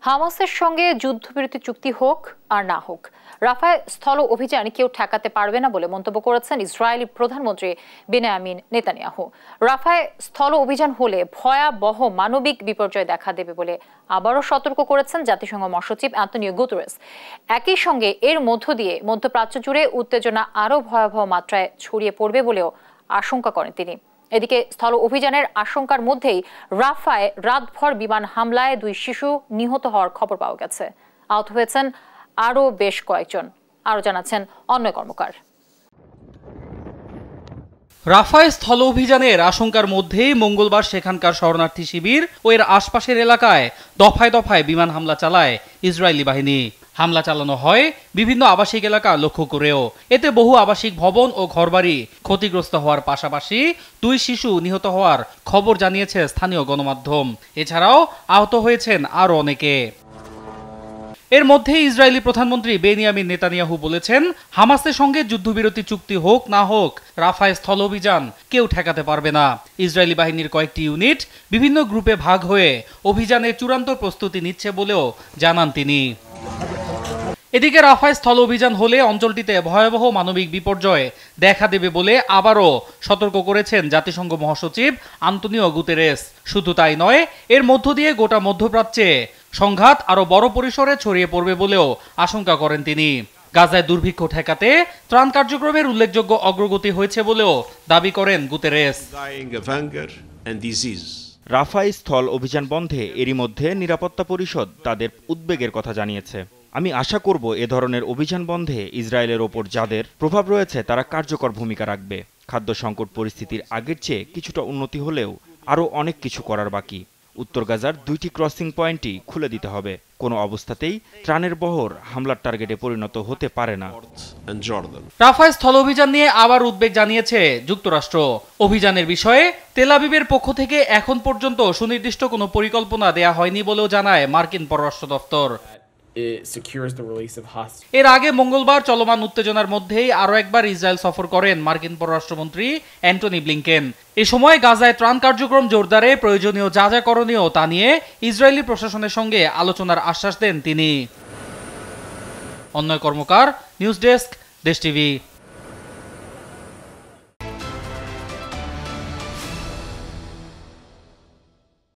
হামাসের সঙ্গে যুদ্ধবিরতি চুক্তি হোক আর না হোক, রাফায় স্থল অভিযান কেউ ঠেকাতে পারবে না বলে মন্তব্য করেছেন ইসরায়েলি প্রধানমন্ত্রী বেনিয়ামিন নেতানিয়াহু। রাফায় স্থল অভিযান হলে ভয়াবহ মানবিক বিপর্যয় দেখা দেবে বলে আবারও সতর্ক করেছেন জাতিসংঘ মহাসচিব অ্যান্তনিও গুতেরেস। একই সঙ্গে এর মধ্য দিয়ে মধ্যপ্রাচ্য জুড়ে উত্তেজনা আরও ভয়াবহ মাত্রায় ছড়িয়ে পড়বে বলেও আশঙ্কা করেন তিনি। এদিকে স্থল অভিযানের আশঙ্কার মধ্যেই রাফায় রাতভর বিমান হামলায় 2 শিশু নিহত হওয়ার খবর পাওয়া গেছে। আহত হয়েছেন আরও বেশ কয়েকজন। আরও জানাচ্ছেন অন্যয় কর্মকার। রাফায় স্থল অভিযানের আশঙ্কার মধ্যেই মঙ্গলবার সেখানকার শরণার্থী শিবির ও এর আশপাশের এলাকায় দফায় দফায় বিমান হামলা চালায় ইসরায়েলি বাহিনী। হামলা চালানো হয় বিভিন্ন আবাসিক এলাকা লক্ষ্য করেও। এতে বহু আবাসিক ভবন ও ঘরবাড়ি ক্ষতিগ্রস্ত হওয়ার পাশাপাশি 2 শিশু নিহত হওয়ার খবর জানিয়েছে স্থানীয় গণমাধ্যম। এছাড়াও আহত হয়েছেন আরও অনেকে। এর মধ্যে ইসরায়েলি প্রধানমন্ত্রী বেনিয়ামিন নেতানিয়াহু বলেছেন, হামাসের সঙ্গে যুদ্ধবিরতি চুক্তি হোক না হোক, রাফায় স্থল অভিযান কেউ ঠেকাতে পারবে না। ইসরায়েলি বাহিনীর কয়েকটি ইউনিট বিভিন্ন গ্রুপে ভাগ হয়ে অভিযানের চূড়ান্ত প্রস্তুতি নিচ্ছে বলেও জানান তিনি। এদিকে রাফায় স্থল অভিযান হলে অঞ্চলটিতে ভয়াবহ মানবিক বিপর্যয় দেখা দেবে বলে আবারও সতর্ক করেছেন জাতিসংঘ মহাসচিব আন্তনিও গুতেরেস। শুধু তাই নয়, এর মধ্য দিয়ে গোটা মধ্যপ্রাচ্যে সংঘাত আরও বড় পরিসরে ছড়িয়ে পড়বে বলেও আশঙ্কা করেন তিনি। গাজায় দুর্ভিক্ষ ঠেকাতে ত্রাণ কার্যক্রমের উল্লেখযোগ্য অগ্রগতি হয়েছে বলেও দাবি করেন গুতেরেস। রাফায় স্থল অভিযান বন্ধে এরই মধ্যে নিরাপত্তা পরিষদ তাদের উদ্বেগের কথা জানিয়েছে। আমি আশা করব এ ধরনের অভিযান বন্ধে ইসরায়েলের ওপর যাদের প্রভাব রয়েছে তারা কার্যকর ভূমিকা রাখবে। খাদ্য সংকট পরিস্থিতির আগের চেয়ে কিছুটা উন্নতি হলেও আরও অনেক কিছু করার বাকি। উত্তর গাজার 2টি ক্রসিং পয়েন্টই খুলে দিতে হবে। কোনো অবস্থাতেই ত্রাণের বহর হামলার টার্গেটে পরিণত হতে পারে না। রাফায় স্থল অভিযান নিয়ে আবার উদ্বেগ জানিয়েছে যুক্তরাষ্ট্র। অভিযানের বিষয়ে তেল আবিবের পক্ষ থেকে এখন পর্যন্ত সুনির্দিষ্ট কোনো পরিকল্পনা দেয়া হয়নি বলেও জানায় মার্কিন পররাষ্ট্র দপ্তর। এর আগে মঙ্গলবার চলমান উত্তেজনার মধ্যেই আরও একবার ইসরায়েল সফর করেন মার্কিন পররাষ্ট্রমন্ত্রী অ্যান্টনি ব্লিংকেন। এ সময় গাজায় ত্রাণ কার্যক্রম জোরদারে প্রয়োজনীয় যা যা করণীয় তা নিয়ে ইসরায়েলি প্রশাসনের সঙ্গে আলোচনার আশ্বাস দেন তিনি। অন্যয় কর্মকার, নিউজ ডেস্ক, দেশ টিভি।